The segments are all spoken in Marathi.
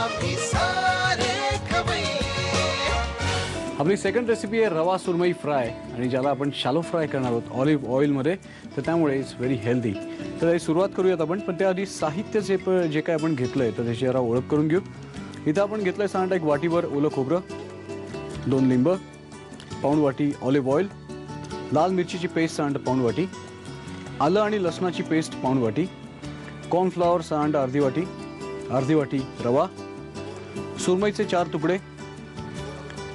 आम्ही सारे खवय्ये. आपली सेकंड रेसिपी आहे रवा सुरमई फ्राय आणि ज्याला आपण शॅलो फ्राय करणार आहोत ऑलिव्ह ऑइलमध्ये. तर त्यामुळे इट्स व्हेरी हेल्दी. तर याची सुरुवात करूयात आपण. पण त्याआधी साहित्य जे काय आपण घेतलंय तर त्याची जरा ओळख करून घेऊ. इथं आपण घेतलंय साधारणतः 1 वाटीभर ओलं खोबरं, 2 लिंब, पाऊण वाटी ऑलिव्ह ऑइल, लाल मिरचीची पेस्ट साधारणतः पाऊण वाटी, आलं आणि लसणाची पेस्ट पाऊण वाटी, कॉर्नफ्लॉवर साधारणतः अर्धी वाटी रवा, सुरमईचे 4 तुकडे,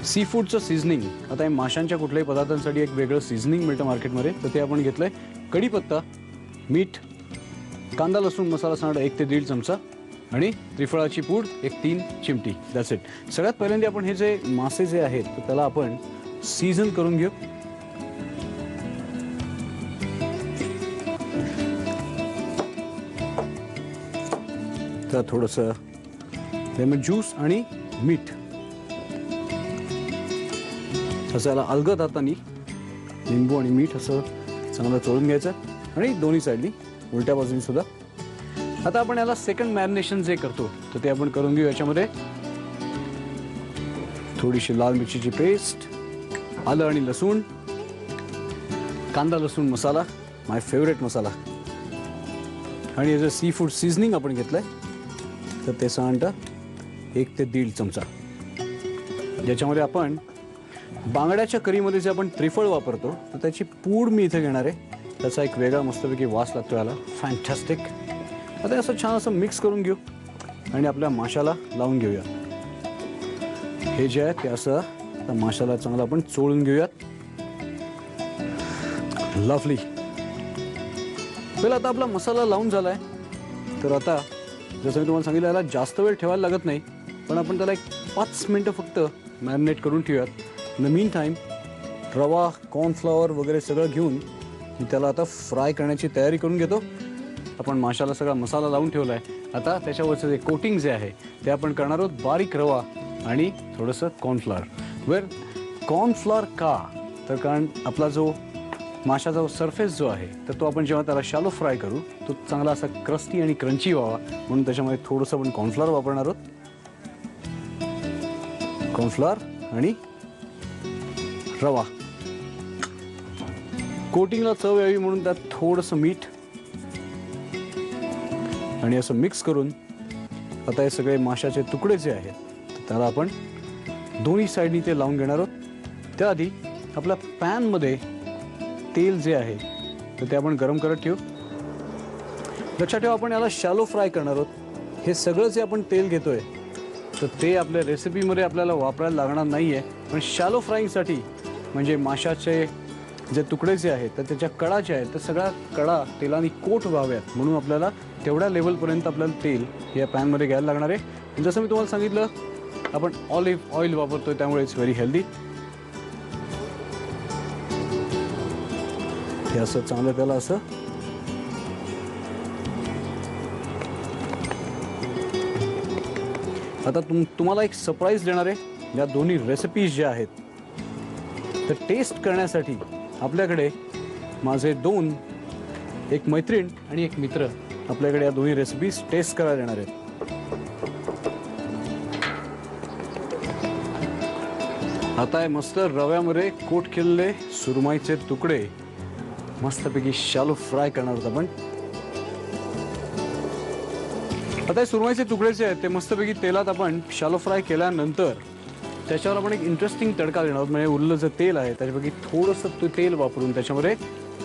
सी फूडचं सीझनिंग. आता हे माशांच्या कुठल्याही पदार्थांसाठी एक वेगळं सीझनिंग मिळतं मार्केटमध्ये, तर ते आपण घेतलंय. कढीपत्ता, मीठ, कांदा लसूण मसाला साधारणतः 1 ते 1.5 चमचा आणि त्रिफळाची पूड 3 चिमटी. That's it. सगळ्यात पहिल्यांदा आपण हे जे मासे जे आहेत तर त्याला आपण सीझन करून घेऊ. तर थोडंसं लेमन ज्यूस आणि मीठ असं याला अलगद हाताने लिंबू आणि मीठ असं चांगलं चोळून घ्यायचं आणि दोन्ही साईडनी उलट्या बाजूनी सुद्धा. आता आपण याला सेकंड मॅरिनेशन जे करतो तर ते आपण करून घेऊ. याच्यामध्ये थोडीशी लाल मिरचीची पेस्ट, आलं आणि लसूण, कांदा लसूण मसाला, माय फेवरेट मसाला, आणि याचं सी फूड सीझनिंग आपण घेतलंय तर ते साधारणतः 1 ते 1.5 चमचा. ज्याच्यामध्ये आपण बांगड्याच्या करीमध्ये जे आपण त्रिफळ वापरतो तर त्याची पूड मी इथे घेणार आहे. त्याचा एक वेगळा मस्तपैकी वास लागतो याला. फॅन्टॅस्टिक. आता असं छान असं मिक्स करून घेऊ आणि आपल्या माशाला लावून घेऊया. हे जे आहे ते असं आता माशाला चांगलं आपण चोळून घेऊयात. लवली. पहिला आता आपला मसाला लावून झालाय. तर आता जसं मी तुम्हाला सांगितलं याला जास्त वेळ ठेवायला लागत नाही, पण आपण त्याला 5 मिनटं फक्त मॅरिनेट करून ठेवूयात. इन द मीन टाईम रवा, कॉर्नफ्लॉवर वगैरे सगळं घेऊन मी त्याला आता फ्राय करण्याची तयारी करून घेतो. आपण माशाला सगळा मसाला लावून ठेवला आहे. आता त्याच्यावरचं जे कोटिंग जे आहे ते आपण करणार आहोत बारीक रवा आणि थोडंसं कॉर्नफ्लॉवर. कॉर्नफ्लॉवर का? तर कारण आपला जो माशाचा सरफेस जो आहे तर तो आपण जेव्हा त्याला शॅलो फ्राय करू तो चांगला असा क्रस्टी आणि क्रंची व्हावा म्हणून त्याच्यामध्ये थोडंसं आपण कॉर्नफ्लॉवर वापरणार आहोत. कॉर्नफ्लॉवर आणि रवा. कोटिंगला चव यावी म्हणून त्यात थोडंसं मीठ आणि असं मिक्स करून आता हे सगळे माशाचे तुकडे जे आहेत त्याला आपण दोन्ही साईडनी ते लावून घेणार आहोत. त्याआधी आपल्या पॅनमध्ये तेल जे आहे तर ते आपण गरम करत ठेवू. लक्षात ठेवा आपण याला शॅलो फ्राय करणार आहोत. हे सगळं जे आपण तेल घेतोय तर ते आपल्या रेसिपीमध्ये आपल्याला वापरायला लागणार नाही आहे, पण शॅलो फ्राईंगसाठी म्हणजे माशाचे जे तुकडे जे आहेत तर त्याच्या कडा ज्या आहेत तर सगळ्या कडा तेलाने कोट व्हाव्यात म्हणून आपल्याला तेवढ्या लेवलपर्यंत आपल्याला तेल या पॅनमध्ये घ्यायला लागणार आहे. जसं मी तुम्हाला सांगितलं आपण ऑलिव्ह ऑइल वापरतोय त्यामुळे इट्स व्हेरी हेल्दी. हे असं चांगलं त्याला असं आता तुम्हाला एक सरप्राईज देणार आहे. या दोन्ही रेसिपीज ज्या आहेत तर टेस्ट करण्यासाठी आपल्याकडे माझे 2 एक मैत्रीण आणि एक मित्र आपल्याकडे या दोन्ही रेसिपीज टेस्ट करायला येणार आहेत. आता आहे मस्त रव्यामध्ये कोट केलेले सुरमईचे तुकडे मस्तपैकी शॅलो फ्राय करणार आहोत आपण. आता हे सुरमईचे तुकडे जे आहेत ते मस्तपैकी तेलात आपण शॅलो फ्राय केल्यानंतर त्याच्यावर आपण एक इंटरेस्टिंग तडका देणार आहोत. म्हणजे उरलेलं जे तेल आहे त्याच्यापैकी थोडंसं तेल वापरून त्याच्यामध्ये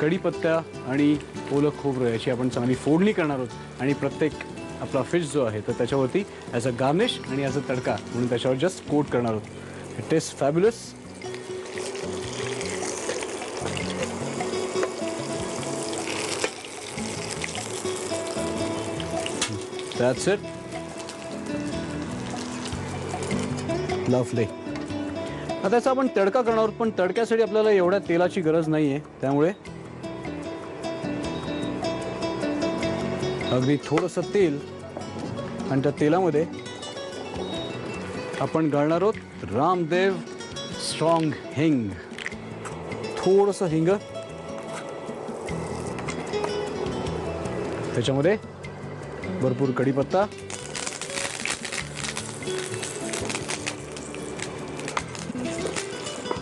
कढीपत्ता आणि ओलं खोबरं याची आपण चांगली फोडणी करणार आहोत आणि प्रत्येक आपला फिश जो आहे तर त्याच्यावरती ॲज अ गार्निश आणि ॲज अ तडका म्हणून त्याच्यावर जस्ट कोट करणार आहोत. It taste fabulous. That's it. Lovely. आता याचा आपण तडका करणार आहोत, पण तडक्यासाठी आपल्याला एवढ्या तेलाची गरज नाहीये, त्यामुळे अगदी थोडंसं तेल आणि त्या तेलामध्ये आपण घालणार आहोत रामदेव स्ट्रॉंग हिंग. थोडंसं हिंग त्याच्यामध्ये भरपूर कढीपत्ता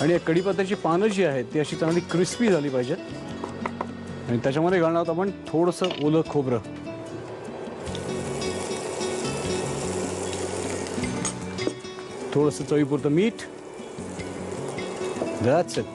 आणि या कढीपत्त्याची पानं जी आहेत ती अशी चांगली क्रिस्पी झाली पाहिजेत. आणि त्याच्यामध्ये घालणार आहोत आपण थोडंसं ओलं खोबरं. थोडंसं चवीपुरतं मीठ. That's it.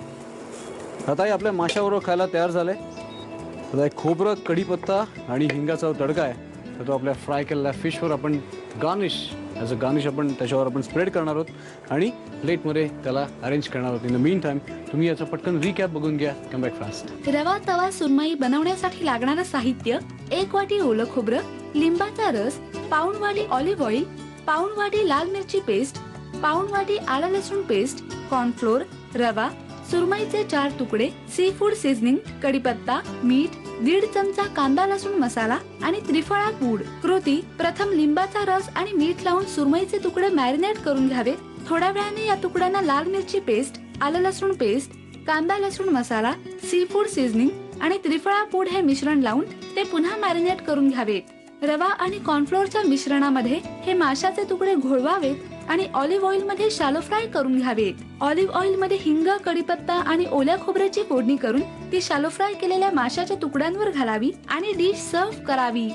आता हे आपल्या माशाबरोबर खायला तयार झालंय. आता हे खोबरं, कढीपत्ता आणि हिंगाचा तडका आहे तर तो आपल्या फ्राय केलेल्या फिशवर आपण गार्निश ॲज अ गार्निश आपण त्याच्यावर आपण स्प्रेड करणार आहोत आणि प्लेटमध्ये त्याला अरेंज करणार आहोत. इन द मीन टाइम तुम्ही याचं पटकन रिकॅप बघून घ्या. Come back fast. रवा तवा सुरमई बनवण्यासाठी लागणारं साहित्य: 1 वाटी ओलं खोबरं, लिंबाचा रस, पाऊण वाटी ऑलिव्ह ऑइल, पाऊण वाटी लाल मिरची पेस्ट, पाऊण वाटी आलं लसूण पेस्ट, कॉर्नफ्लोअर, रवा, सुरमईचे 4 तुकडे, सी फूड सीझनिंग, कढीपत्ता, मीठ, 1.5 चमचा कांदा लसूण मसाला आणि त्रिफळा पूड. कृती: प्रथम लिंबाचा रस आणि मीठ लावून सुरमईचे तुकडे मॅरिनेट करून घ्यावे. थोड्या वेळाने या तुकड्यांना लाल मिरची पेस्ट, आलं लसूण पेस्ट, कांदा लसूण मसाला, सी फूड सीझनिंग आणि त्रिफळा पूड हे मिश्रण लावून ते पुन्हा मॅरिनेट करून घ्यावेत. रवा आणि कॉर्नफ्लोअरच्या मिश्रणामध्ये हे माशाचे तुकडे घोळवावेत आणि ऑलिव्ह ऑइल मध्ये शालो फ्राय करून घ्यावेत. ऑलिव्ह ऑइल मध्ये हिंग, कढीपत्ता आणि ओल्या खोबऱ्याची फोडणी करून ती शालो फ्राय केलेल्या माशाच्या तुकड्यांवर घालावी आणि डिश सर्व्ह करावी.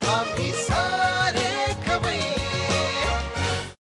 आम्ही